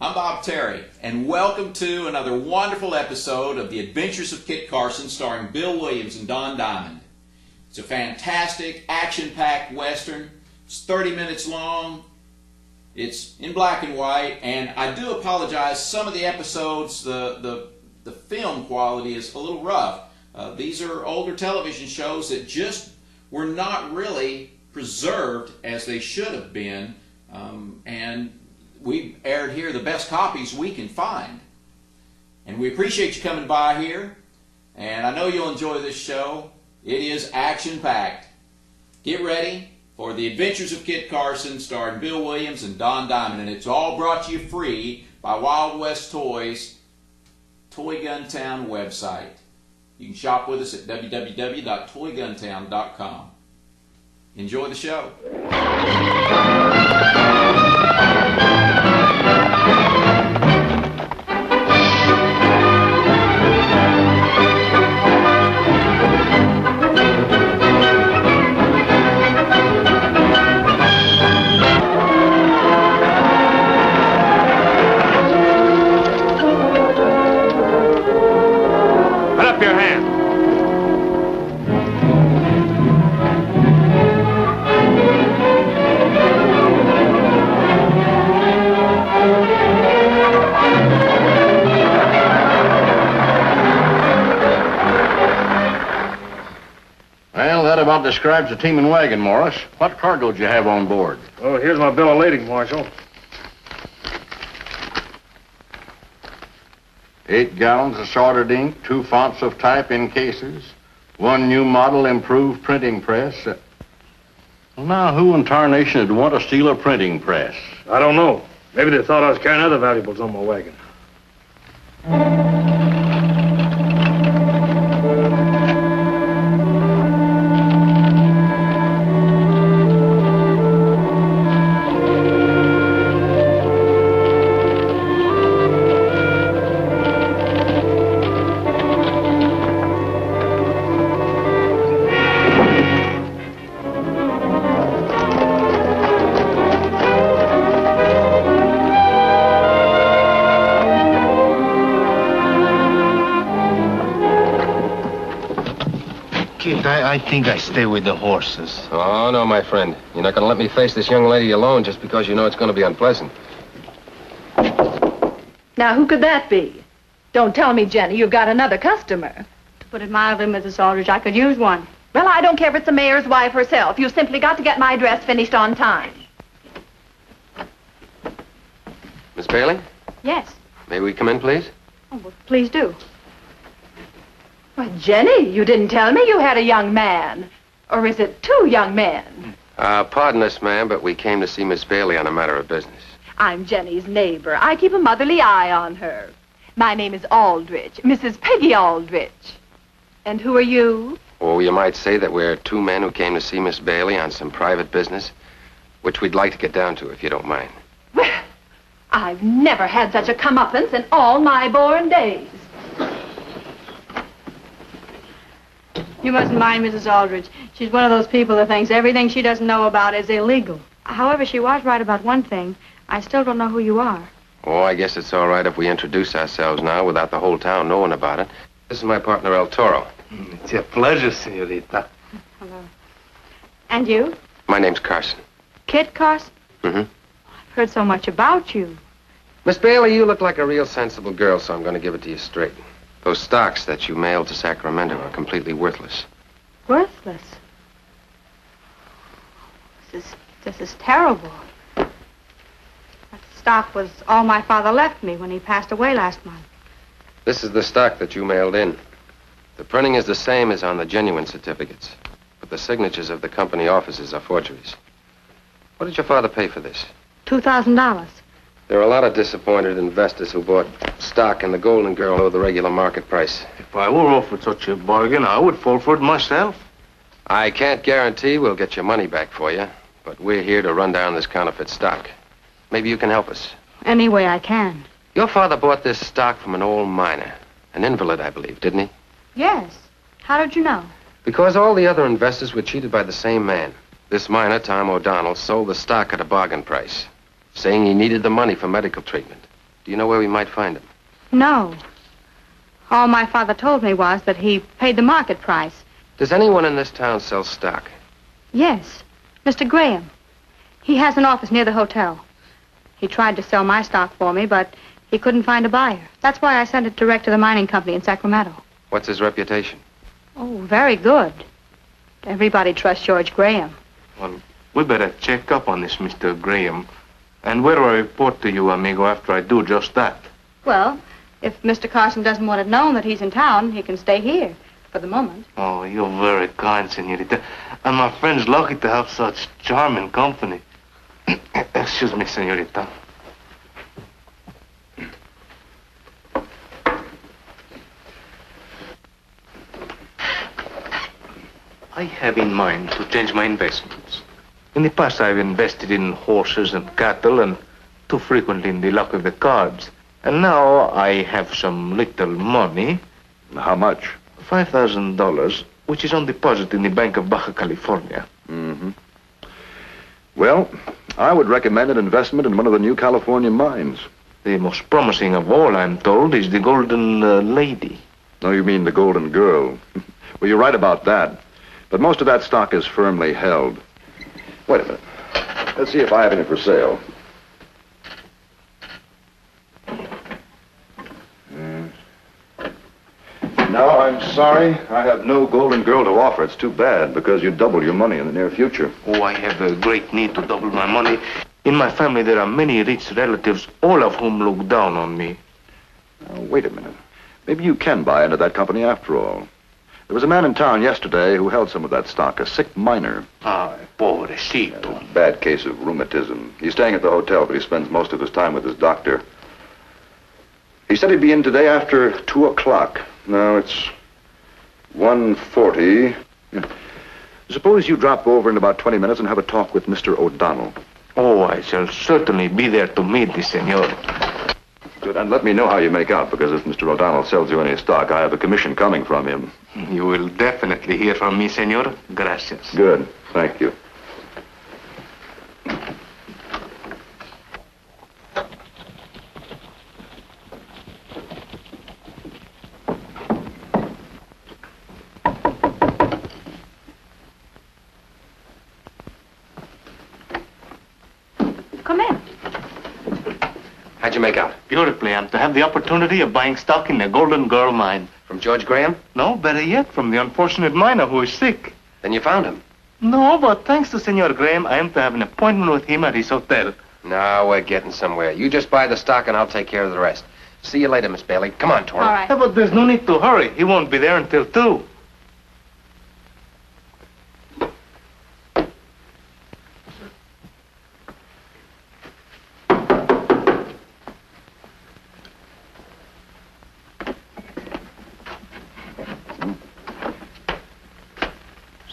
I'm Bob Terry, and welcome to another wonderful episode of The Adventures of Kit Carson, starring Bill Williams and Don Diamond. It's a fantastic, action-packed Western. It's 30 minutes long. It's in black and white, and I do apologize. Some of the episodes, the film quality is a little rough. These are older television shows that just were not really preserved as they should have been, and we aired here the best copies we can find. And we appreciate you coming by here, and I know you'll enjoy this show. It is action-packed. Get ready for The Adventures of Kit Carson, starring Bill Williams and Don Diamond, and it's all brought to you free by Wild West Toys, Toy Gun Town website. You can shop with us at www.toyguntown.com. Enjoy the show. Put up your hand. Well, that about describes the team and wagon, Morris. What cargo did you have on board? Oh, here's my bill of lading, Marshal. 8 gallons of soldered ink, 2 fonts of type in cases, 1 new model improved printing press. Well, now, who in tarnation would want to steal a printing press? I don't know. Maybe they thought I was carrying other valuables on my wagon. I think I stay with the horses. Oh, no, my friend. You're not going to let me face this young lady alone just because you know it's going to be unpleasant. Now, who could that be? Don't tell me, Jenny, you've got another customer. To put it mildly, Mrs. Aldrich, I could use one. Well, I don't care if it's the mayor's wife herself. You've simply got to get my dress finished on time. Miss Bailey, Yes. may we come in, please? Oh, well, please do. Why, Jenny, you didn't tell me you had a young man. Or is it 2 young men? Pardon us, ma'am, but we came to see Miss Bailey on a matter of business. I'm Jenny's neighbor. I keep a motherly eye on her. My name is Aldrich, Mrs. Peggy Aldrich. And who are you? Oh, you might say that we're 2 men who came to see Miss Bailey on some private business, which we'd like to get down to, if you don't mind. Well, I've never had such a comeuppance in all my born days. You mustn't mind Mrs. Aldrich. She's one of those people that thinks everything she doesn't know about is illegal. However, she was right about one thing. I still don't know who you are. Oh, I guess it's all right if we introduce ourselves now without the whole town knowing about it. This is my partner, El Toro. It's a pleasure, senorita. Hello. And you? My name's Carson. Kit Carson? Mm-hmm. I've heard so much about you. Miss Bailey, you look like a real sensible girl, so I'm going to give it to you straight. Those stocks that you mailed to Sacramento are completely worthless. Worthless. This is terrible. That stock was all my father left me when he passed away last month. This is the stock that you mailed in. The printing is the same as on the genuine certificates, but the signatures of the company offices are forgeries. What did your father pay for this? $2,000. There are a lot of disappointed investors who bought stock in the Golden Girl below the regular market price. If I were offered such a bargain, I would fall for it myself. I can't guarantee we'll get your money back for you, but we're here to run down this counterfeit stock. Maybe you can help us. Any way I can. Your father bought this stock from an old miner, an invalid, I believe, didn't he? Yes. How did you know? Because all the other investors were cheated by the same man. This miner, Tom O'Donnell, sold the stock at a bargain price, saying he needed the money for medical treatment. Do you know where we might find him? No. All my father told me was that he paid the market price. Does anyone in this town sell stock? Yes, Mr. Graham. He has an office near the hotel. He tried to sell my stock for me, but he couldn't find a buyer. That's why I sent it direct to the mining company in Sacramento. What's his reputation? Oh, very good. Everybody trusts George Graham. Well, we better check up on this Mr. Graham. And where do I report to you, amigo, after I do just that? Well, if Mr. Carson doesn't want it known that he's in town, he can stay here for the moment. Oh, you're very kind, senorita. And my friend's lucky to have such charming company. Excuse me, senorita. I have in mind to change my investments. In the past, I've invested in horses and cattle and too frequently in the luck of the cards. And now I have some little money. How much? $5,000, which is on deposit in the Bank of Baja California. Mm-hmm. Well, I would recommend an investment in one of the new California mines. The most promising of all, I'm told, is the Golden Lady. No, you mean the Golden Girl. Well, you're right about that. But most of that stock is firmly held. Wait a minute. Let's see if I have any for sale. No, I'm sorry. I have no Golden Girl to offer. It's too bad, because you double your money in the near future. Oh, I have a great need to double my money. In my family, there are many rich relatives, all of whom look down on me. Now, wait a minute. Maybe you can buy into that company after all. There was a man in town yesterday who held some of that stock, a sick miner. Ah, pobrecito. A bad case of rheumatism. He's staying at the hotel, but he spends most of his time with his doctor. He said he'd be in today after 2 o'clock. Now it's 1:40. Suppose you drop over in about 20 minutes and have a talk with Mr. O'Donnell. Oh, I shall certainly be there to meet the senor. Good, and let me know how you make out, because if Mr. O'Donnell sells you any stock, I have a commission coming from him. You will definitely hear from me, senor. Gracias. Good, thank you. Come in. How'd you make out? Beautifully. I'm to have the opportunity of buying stock in the Golden Girl mine. From George Graham? No, better yet, from the unfortunate miner who is sick. Then you found him. No, but thanks to Senor Graham, I am to have an appointment with him at his hotel. Now we're getting somewhere. You just buy the stock and I'll take care of the rest. See you later, Miss Bailey. Come on, Torrance. All right. Yeah, but there's no need to hurry. He won't be there until 2.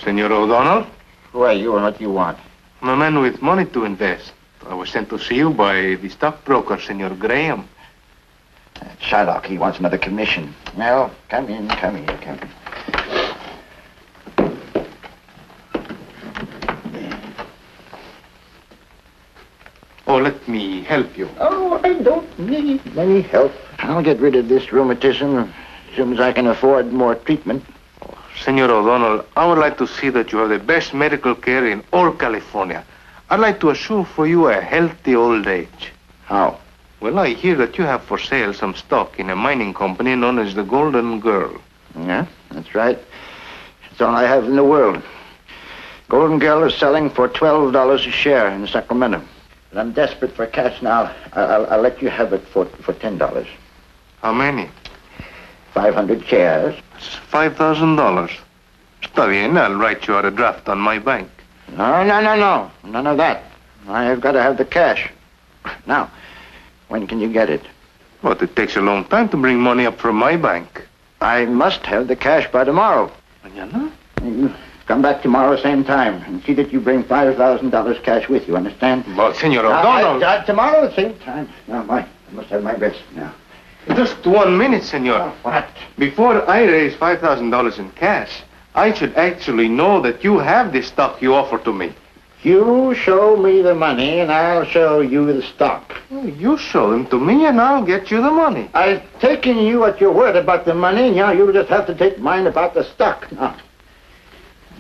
Senor O'Donnell? Who are you and what do you want? I'm a man with money to invest. I was sent to see you by the stockbroker, Senor Graham. Shylock, he wants another commission. Well, come in, come in, come in. Oh, let me help you. Oh, I don't need any help. I'll get rid of this rheumatism as soon as I can afford more treatment. Senor O'Donnell, I would like to see that you have the best medical care in all California. I'd like to assure for you a healthy old age. How? Well, I hear that you have for sale some stock in a mining company known as the Golden Girl. Yeah, that's right. It's all I have in the world. Golden Girl is selling for $12 a share in Sacramento. But I'm desperate for cash now. I'll let you have it for $10. How many? 500 shares. It's $5,000. Está bien, I'll write you out a draft on my bank. No. None of that. I've got to have the cash. Now, when can you get it? But it takes a long time to bring money up from my bank. I must have the cash by tomorrow. Mañana? You come back tomorrow, same time, and see that you bring $5,000 cash with you, understand? But, Senor O'Donnell... Tomorrow, same time. Now, I must have my rest now. Just 1 minute, senor. What? Before I raise $5,000 in cash, I should actually know that you have the stock you offer to me. You show me the money, and I'll show you the stock. You show them to me, and I'll get you the money. I've taken you at your word about the money, now you just have to take mine about the stock. Now.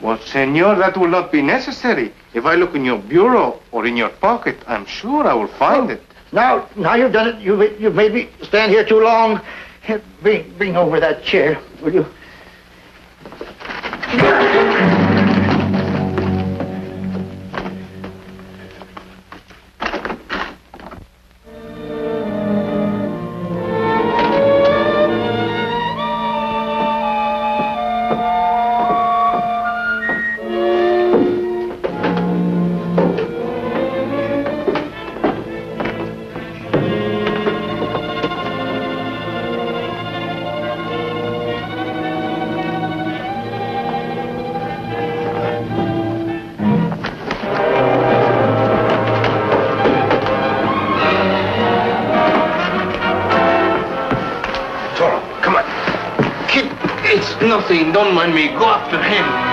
Well, senor, that will not be necessary. If I look in your bureau or in your pocket, I'm sure I will find it. Now you've done it. You've made me stand here too long. Bring over that chair, will you? Nothing, don't mind me. Go after him.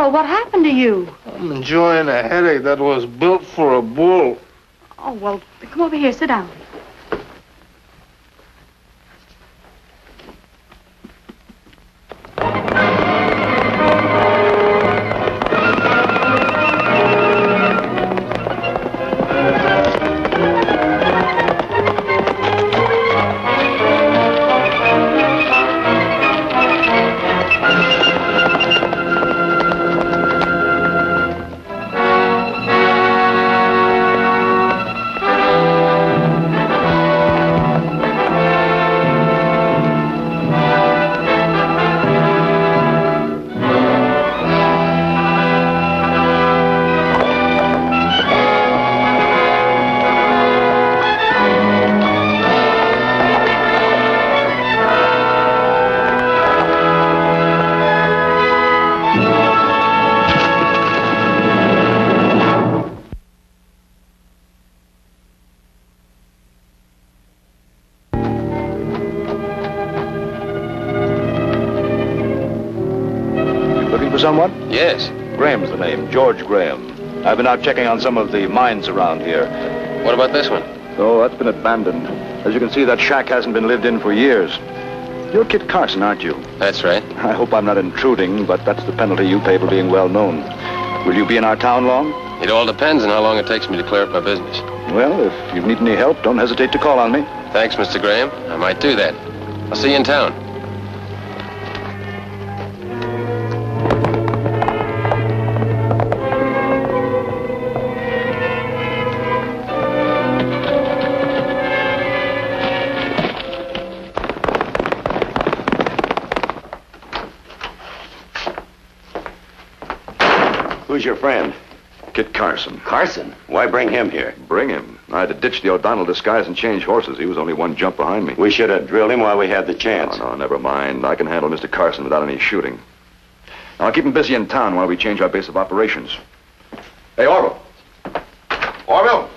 What happened to you? I'm enjoying a headache that was built for a bull. Oh, well, come over here. Sit down. Someone? Yes. Graham's the name, George Graham. I've been out checking on some of the mines around here. What about this one? Oh, that's been abandoned. As you can see, that shack hasn't been lived in for years. You're Kit Carson, aren't you? That's right. I hope I'm not intruding, but that's the penalty you pay for being well known. Will you be in our town long? It all depends on how long it takes me to clear up my business. Well, if you need any help, don't hesitate to call on me. Thanks, Mr. Graham. I might do that. I'll see you in town. Who's your friend? Kit Carson. Carson? Why bring him here? Bring him? I had to ditch the O'Donnell disguise and change horses. He was only one jump behind me. We should have drilled him while we had the chance. Oh, no, never mind. I can handle Mr. Carson without any shooting. Now, I'll keep him busy in town while we change our base of operations. Hey, Orville. Orville!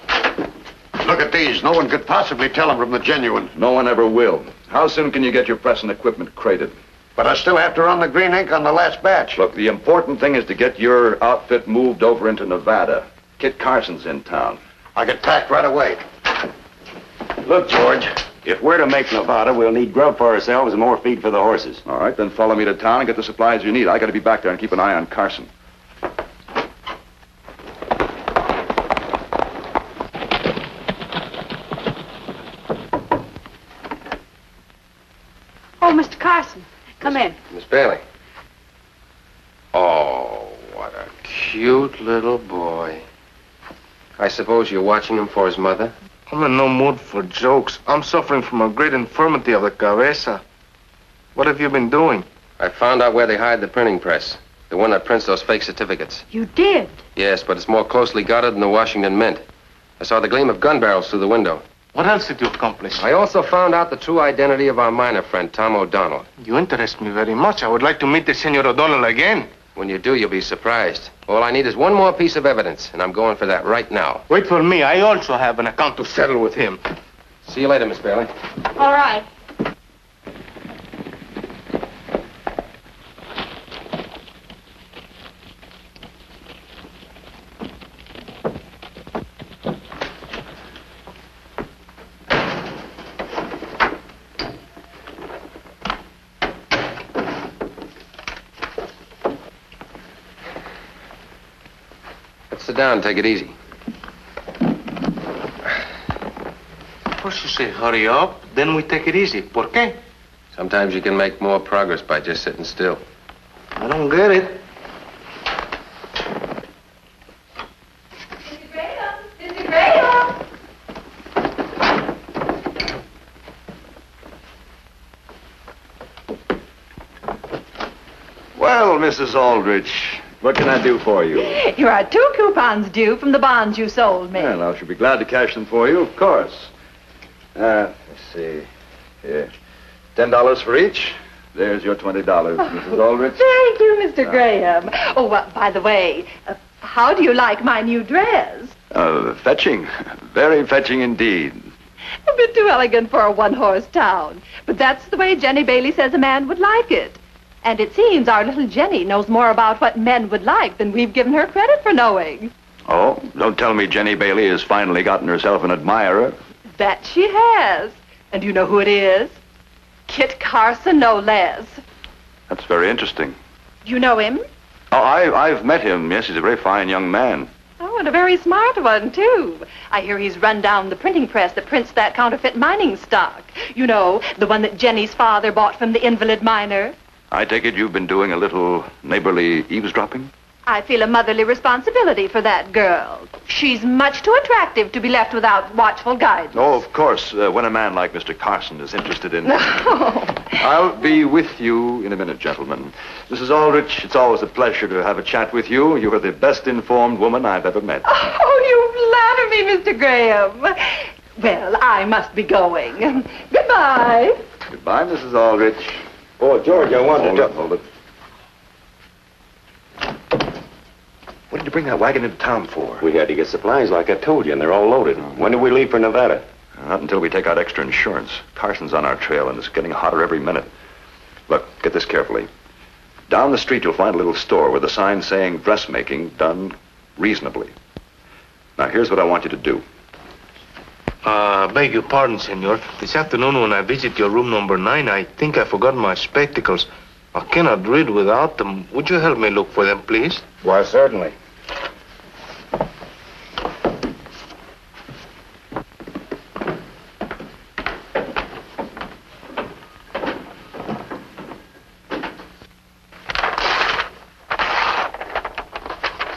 Look at these. No one could possibly tell them from the genuine. No one ever will. How soon can you get your press and equipment crated? But I still have to run the green ink on the last batch. Look, the important thing is to get your outfit moved over into Nevada. Kit Carson's in town. I get packed right away. Look, George, if we're to make Nevada, we'll need grub for ourselves and more feed for the horses. All right, then follow me to town and get the supplies you need. I got to be back there and keep an eye on Carson. Come in. Miss Bailey. Oh, what a cute little boy. I suppose you're watching him for his mother? I'm in no mood for jokes. I'm suffering from a great infirmity of the cabeza. What have you been doing? I found out where they hide the printing press. The one that prints those fake certificates. You did? Yes, but it's more closely guarded than the Washington Mint. I saw the gleam of gun barrels through the window. What else did you accomplish? I also found out the true identity of our miner friend, Tom O'Donnell. You interest me very much. I would like to meet the Senor O'Donnell again. When you do, you'll be surprised. All I need is one more piece of evidence, and I'm going for that right now. Wait for me. I also have an account to settle with him. See you later, Miss Bailey. All right. Sit down and take it easy. First you say hurry up, then we take it easy. ¿Por qué? Sometimes you can make more progress by just sitting still. I don't get it. Mr. Graham! Mr. Graham! Well, Mrs. Aldrich, what can I do for you? You are 2 coupons due from the bonds you sold me. Well, I shall be glad to cash them for you, of course. Let's see. Here. $10 for each. There's your $20, Mrs. Aldrich. Thank you, Mr. Graham. Oh, by the way, how do you like my new dress? Fetching. Very fetching indeed. A bit too elegant for a one-horse town. But that's the way Jenny Bailey says a man would like it. And it seems our little Jenny knows more about what men would like than we've given her credit for knowing. Oh, don't tell me Jenny Bailey has finally gotten herself an admirer. That she has. And you know who it is? Kit Carson, no less. That's very interesting. You know him? Oh, I've met him. Yes, he's a very fine young man. Oh, and a very smart one, too. I hear he's run down the printing press that prints that counterfeit mining stock. You know, the one that Jenny's father bought from the invalid miner. I take it you've been doing a little neighborly eavesdropping? I feel a motherly responsibility for that girl. She's much too attractive to be left without watchful guidance. Oh, of course, when a man like Mr. Carson is interested in... No. I'll be with you in a minute, gentlemen. Mrs. Aldrich, it's always a pleasure to have a chat with you. You are the best informed woman I've ever met. Oh, you flatter me, Mr. Graham. Well, I must be going. Goodbye. Goodbye, Mrs. Aldrich. Oh, George, I wanted to... Hold it. What did you bring that wagon into town for? We had to get supplies like I told you, and they're all loaded. When do we leave for Nevada? Not until we take out extra insurance. Carson's on our trail, and it's getting hotter every minute. Look, get this carefully. Down the street, you'll find a little store with a sign saying dressmaking done reasonably. Now, here's what I want you to do. Beg your pardon, senor. This afternoon when I visit your room number 9, I think I forgot my spectacles. I cannot read without them. Would you help me look for them, please? Why, certainly.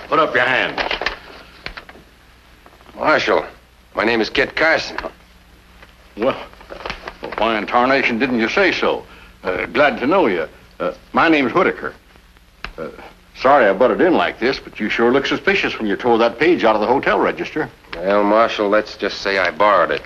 Put up your hand. Marshal, my name is Kit Carson. Well, why in tarnation didn't you say so? Glad to know you. My name's Whitaker. Sorry I butted in like this, but you sure look suspicious when you tore that page out of the hotel register. Well, Marshal, let's just say I borrowed it.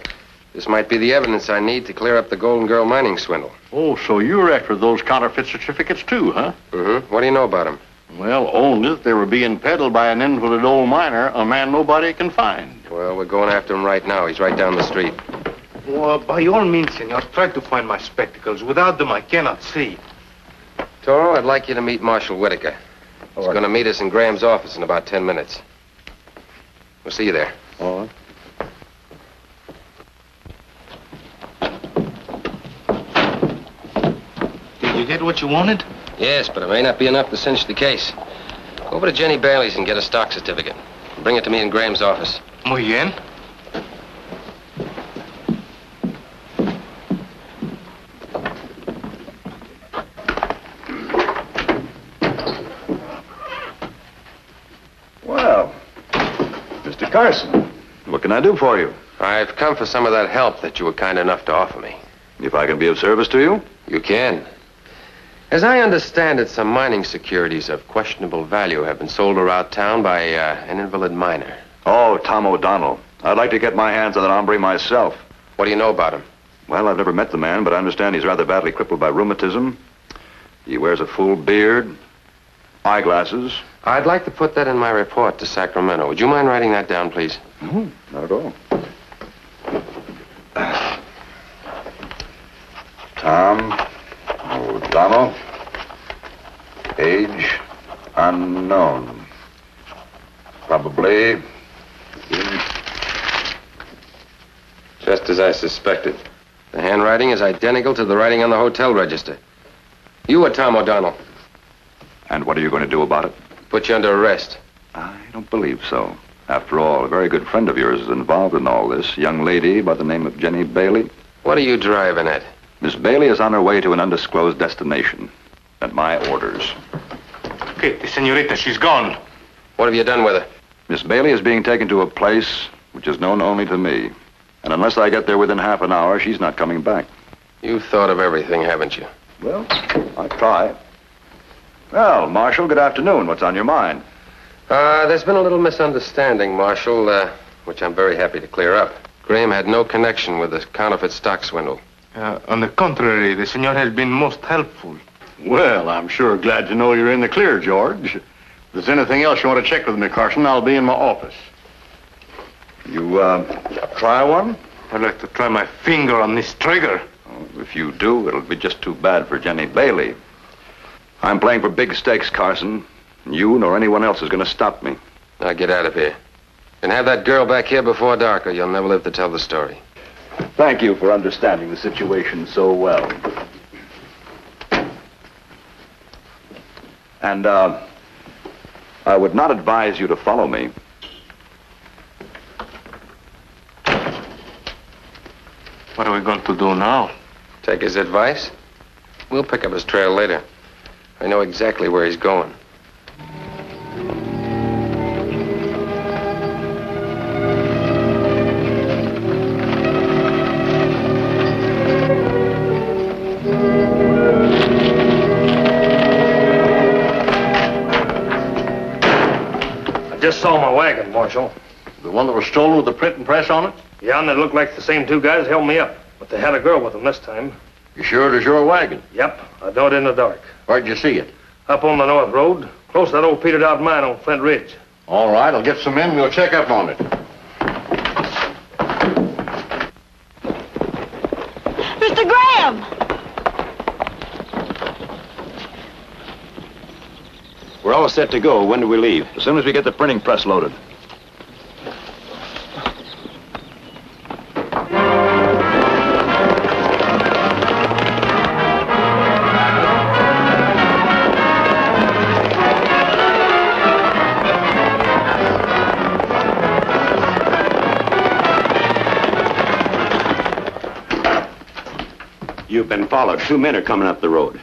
This might be the evidence I need to clear up the Golden Girl mining swindle. Oh, so you're after those counterfeit certificates too, huh? Mm-hmm. What do you know about them? Well, only that they were being peddled by an invalid old miner, a man nobody can find. Well, we're going after him right now. He's right down the street. Well, by all means, senor, try to find my spectacles. Without them, I cannot see. Toro, I'd like you to meet Marshal Whitaker. He's going to meet us in Graham's office in about 10 minutes. We'll see you there. All right. Did you get what you wanted? Yes, but it may not be enough to cinch the case. Go over to Jenny Bailey's and get a stock certificate. Bring it to me in Graham's office. Muy bien. Carson, what can I do for you? I've come for some of that help that you were kind enough to offer me. If I can be of service to you? You can. As I understand it, some mining securities of questionable value have been sold around town by an invalid miner. Oh, Tom O'Donnell. I'd like to get my hands on that hombre myself. What do you know about him? Well, I've never met the man, but I understand he's rather badly crippled by rheumatism. He wears a full beard, eyeglasses. I'd like to put that in my report to Sacramento. Would you mind writing that down, please? Not at all. Tom O'Donnell, age unknown. Probably Just as I suspected. The handwriting is identical to the writing on the hotel register. You are Tom O'Donnell. And what are you going to do about it? Put you under arrest. I don't believe so. After all, a very good friend of yours is involved in all this. A young lady by the name of Jenny Bailey. What are you driving at? Miss Bailey is on her way to an undisclosed destination. At my orders. Kitty, senorita, she's gone. What have you done with her? Miss Bailey is being taken to a place which is known only to me. And unless I get there within half an hour, she's not coming back. You've thought of everything, haven't you? Well, I try. Well, Marshal, good afternoon. What's on your mind? There's been a little misunderstanding, Marshal, which I'm very happy to clear up. Graham had no connection with the counterfeit stock swindle. On the contrary, the senor has been most helpful. Well, I'm sure glad to know you're in the clear, George. If there's anything else you want to check with me, Carson, I'll be in my office. You, try one? I'd like to try my finger on this trigger. Oh, if you do, it'll be just too bad for Jenny Bailey. I'm playing for big stakes, Carson. You nor anyone else is going to stop me. Now get out of here. And have that girl back here before dark, or you'll never live to tell the story. Thank you for understanding the situation so well. And, I would not advise you to follow me. What are we going to do now? Take his advice? We'll pick up his trail later. I know exactly where he's going. I just saw my wagon, Marshal. The one that was stolen with the printing press on it? Yeah, and it looked like the same two guys held me up. But they had a girl with them this time. You sure it was your wagon? Yep, I know it in the dark. Where'd you see it? Up on the North Road, close to that old petered out mine on Flint Ridge. All right, I'll get some men and we'll check up on it. Mr. Graham! We're all set to go. When do we leave? As soon as we get the printing press loaded. You've been followed. 2 men are coming up the road.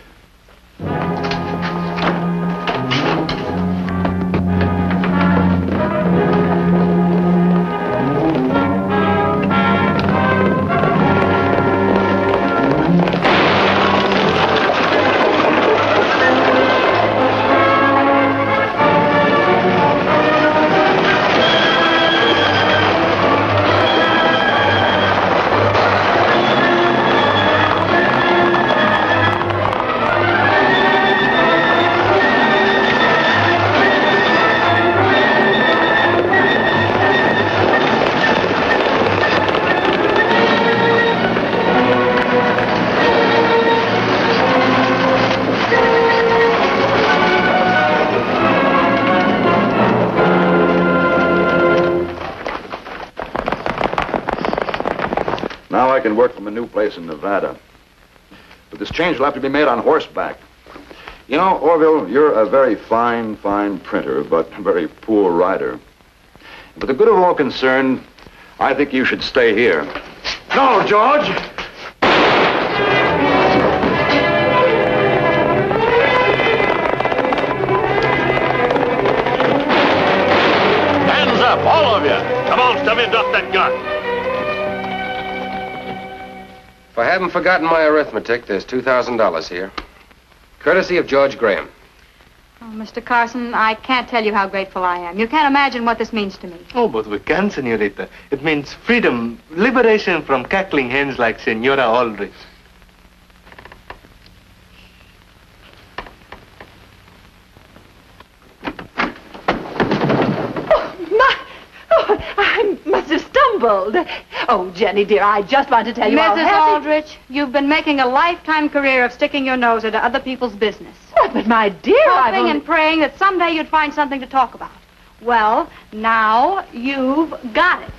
Now I can work from a new place in Nevada. But this change will have to be made on horseback. You know, Orville, you're a very fine printer, but a very poor rider. For the good of all concerned, I think you should stay here. No, George! Hands up, all of you. all stuff you dropped that gun. If I haven't forgotten my arithmetic, there's $2,000 here. Courtesy of George Graham. Oh, Mr. Carson, I can't tell you how grateful I am. You can't imagine what this means to me. Oh, but we can, Senorita. It means freedom, liberation from cackling hens like Senora Aldrich. I must have stumbled. Oh, Jenny, dear, I just want to tell you how Mrs. happy... Aldrich, you've been making a lifetime career of sticking your nose into other people's business. But, my dear, Hoping and praying that someday you'd find something to talk about. Well, now you've got it.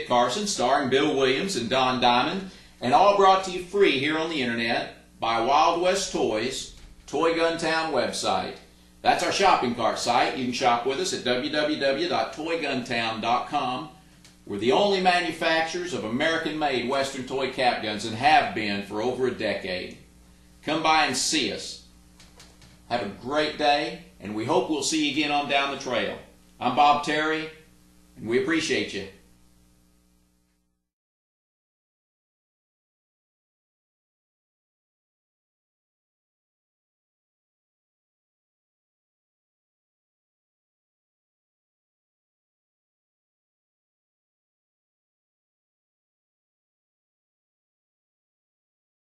Carson, starring Bill Williams and Don Diamond, and all brought to you free here on the internet by Wild West Toys, Toy Gun Town website. That's our shopping cart site. You can shop with us at www.toyguntown.com. We're the only manufacturers of American-made Western toy cap guns and have been for over a decade. Come by and see us. Have a great day, and we hope we'll see you again on Down the Trail. I'm Bob Terry, and we appreciate you.